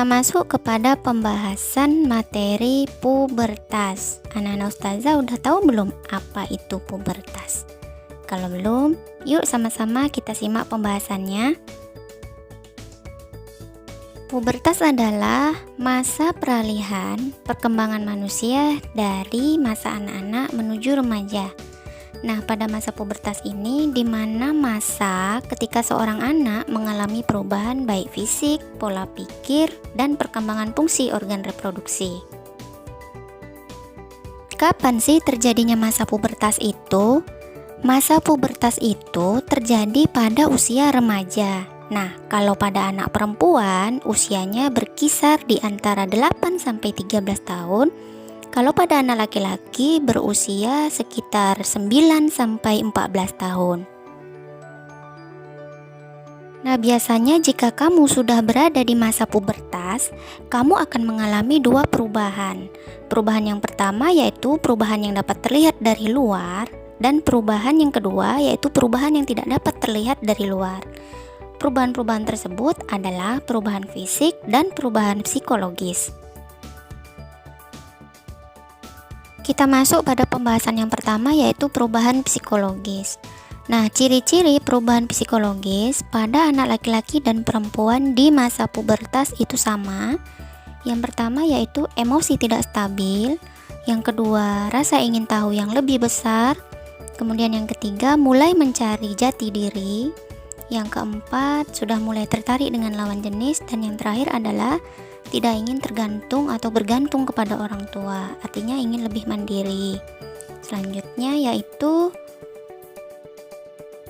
kita masuk kepada pembahasan materi pubertas. Anak-anak ustazah udah tahu belum apa itu pubertas? Kalau belum, yuk sama-sama kita simak pembahasannya. Pubertas adalah masa peralihan perkembangan manusia dari masa anak-anak menuju remaja. Nah, pada masa pubertas ini di mana masa ketika seorang anak mengalami perubahan baik fisik, pola pikir, dan perkembangan fungsi organ reproduksi. Kapan sih terjadinya masa pubertas itu? Masa pubertas itu terjadi pada usia remaja. Nah, kalau pada anak perempuan usianya berkisar di antara 8 sampai 13 tahun. Kalau pada anak laki-laki berusia sekitar 9 sampai 14 tahun. Nah, biasanya jika kamu sudah berada di masa pubertas, kamu akan mengalami dua perubahan. Perubahan yang pertama yaitu perubahan yang dapat terlihat dari luar, dan perubahan yang kedua yaitu perubahan yang tidak dapat terlihat dari luar. Perubahan-perubahan tersebut adalah perubahan fisik dan perubahan psikologis. Kita masuk pada pembahasan yang pertama yaitu perubahan psikologis. Nah, ciri-ciri perubahan psikologis pada anak laki-laki dan perempuan di masa pubertas itu sama. Yang pertama yaitu emosi tidak stabil. Yang kedua, rasa ingin tahu yang lebih besar. Kemudian yang ketiga, mulai mencari jati diri. Yang keempat, sudah mulai tertarik dengan lawan jenis. Dan yang terakhir adalah tidak ingin tergantung atau bergantung kepada orang tua, artinya ingin lebih mandiri. Selanjutnya yaitu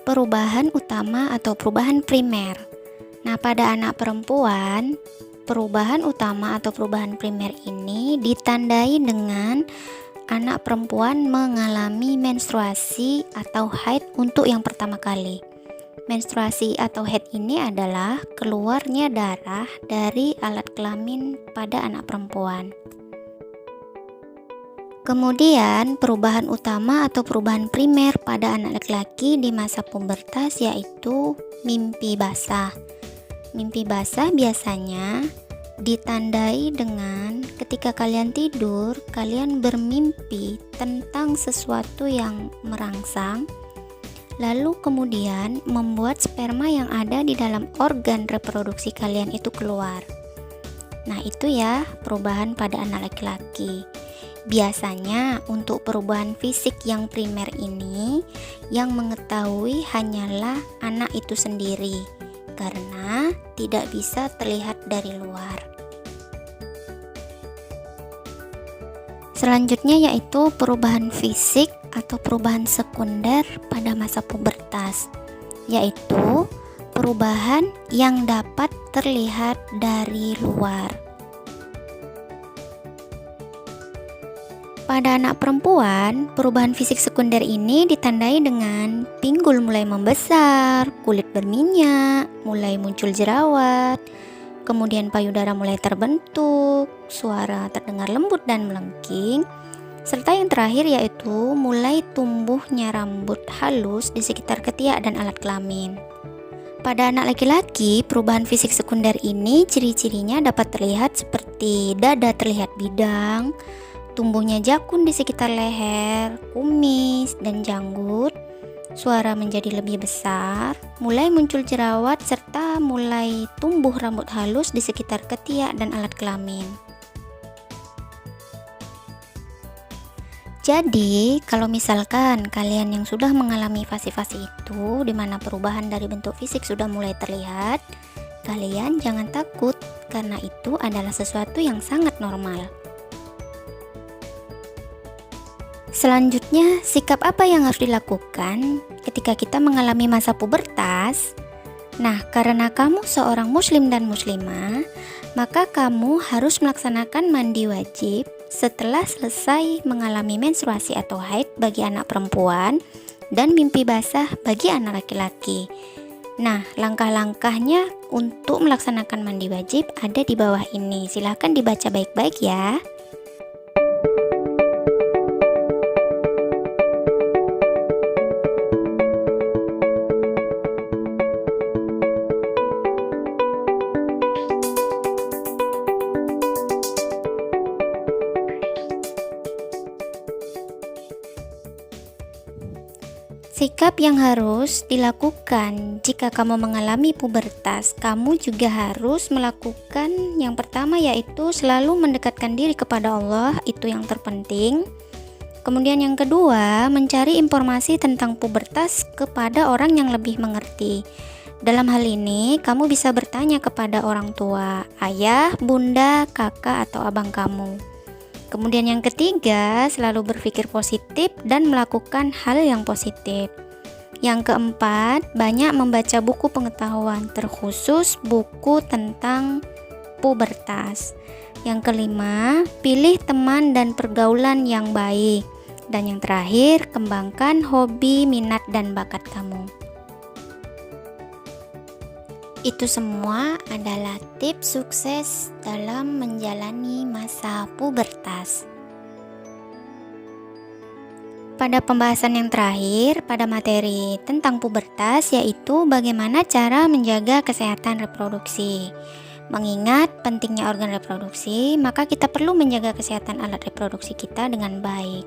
perubahan utama atau perubahan primer. Nah, pada anak perempuan, perubahan utama atau perubahan primer ini ditandai dengan anak perempuan mengalami menstruasi atau haid untuk yang pertama kali. Menstruasi atau haid ini adalah keluarnya darah dari alat kelamin pada anak perempuan. Kemudian perubahan utama atau perubahan primer pada anak laki-laki di masa pubertas yaitu mimpi basah. Mimpi basah biasanya ditandai dengan ketika kalian tidur, kalian bermimpi tentang sesuatu yang merangsang, lalu kemudian membuat sperma yang ada di dalam organ reproduksi kalian itu keluar. Nah, itu ya perubahan pada anak laki-laki. Biasanya untuk perubahan fisik yang primer ini yang mengetahui hanyalah anak itu sendiri karena tidak bisa terlihat dari luar. Selanjutnya yaitu perubahan fisik atau perubahan sekunder pada masa pubertas, yaitu perubahan yang dapat terlihat dari luar. Pada anak perempuan, perubahan fisik sekunder ini ditandai dengan pinggul mulai membesar, kulit berminyak, mulai muncul jerawat, kemudian payudara mulai terbentuk, suara terdengar lembut dan melengking, serta yang terakhir yaitu mulai tumbuhnya rambut halus di sekitar ketiak dan alat kelamin. Pada anak laki-laki, perubahan fisik sekunder ini ciri-cirinya dapat terlihat seperti dada terlihat bidang, tumbuhnya jakun di sekitar leher, kumis, dan janggut, suara menjadi lebih besar, mulai muncul jerawat, serta mulai tumbuh rambut halus di sekitar ketiak dan alat kelamin. Jadi, kalau misalkan kalian yang sudah mengalami fase-fase itu, di mana perubahan dari bentuk fisik sudah mulai terlihat, kalian jangan takut, karena itu adalah sesuatu yang sangat normal. Selanjutnya, sikap apa yang harus dilakukan ketika kita mengalami masa pubertas? Nah, karena kamu seorang muslim dan muslimah, maka kamu harus melaksanakan mandi wajib setelah selesai mengalami menstruasi atau haid bagi anak perempuan dan mimpi basah bagi anak laki-laki. Nah, langkah-langkahnya untuk melaksanakan mandi wajib ada di bawah ini. Silahkan dibaca baik-baik ya. Sikap yang harus dilakukan jika kamu mengalami pubertas, kamu juga harus melakukan yang pertama, yaitu selalu mendekatkan diri kepada Allah, itu yang terpenting. Kemudian yang kedua, mencari informasi tentang pubertas kepada orang yang lebih mengerti. Dalam hal ini, kamu bisa bertanya kepada orang tua, ayah, bunda, kakak, atau abang kamu. Kemudian yang ketiga, selalu berpikir positif dan melakukan hal yang positif. Yang keempat, banyak membaca buku pengetahuan, terkhusus buku tentang pubertas. Yang kelima, pilih teman dan pergaulan yang baik. Dan yang terakhir, kembangkan hobi, minat, dan bakat kamu. Itu semua adalah tips sukses dalam menjalani masa pubertas. Pada pembahasan yang terakhir, pada materi tentang pubertas, yaitu bagaimana cara menjaga kesehatan reproduksi. Mengingat pentingnya organ reproduksi, maka kita perlu menjaga kesehatan alat reproduksi kita dengan baik.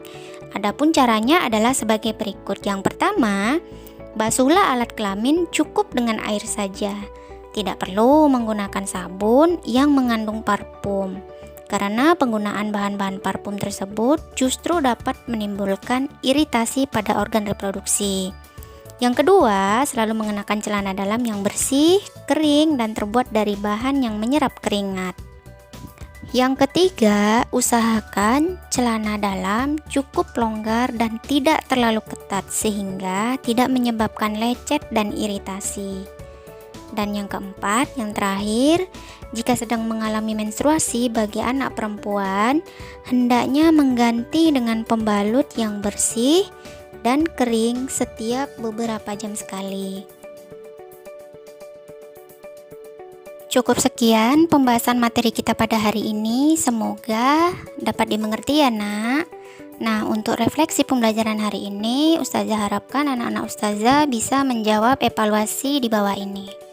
Adapun caranya adalah sebagai berikut. Yang pertama, basuhlah alat kelamin cukup dengan air saja. Tidak perlu menggunakan sabun yang mengandung parfum, karena penggunaan bahan-bahan parfum tersebut justru dapat menimbulkan iritasi pada organ reproduksi. Yang kedua, selalu mengenakan celana dalam yang bersih, kering, dan terbuat dari bahan yang menyerap keringat. Yang ketiga, usahakan celana dalam cukup longgar dan tidak terlalu ketat sehingga tidak menyebabkan lecet dan iritasi. Dan yang keempat, yang terakhir, jika sedang mengalami menstruasi bagi anak perempuan, hendaknya mengganti dengan pembalut yang bersih dan kering setiap beberapa jam sekali. Cukup sekian pembahasan materi kita pada hari ini, semoga dapat dimengerti ya nak. Nah, untuk refleksi pembelajaran hari ini, Ustazah harapkan anak-anak Ustazah bisa menjawab evaluasi di bawah ini.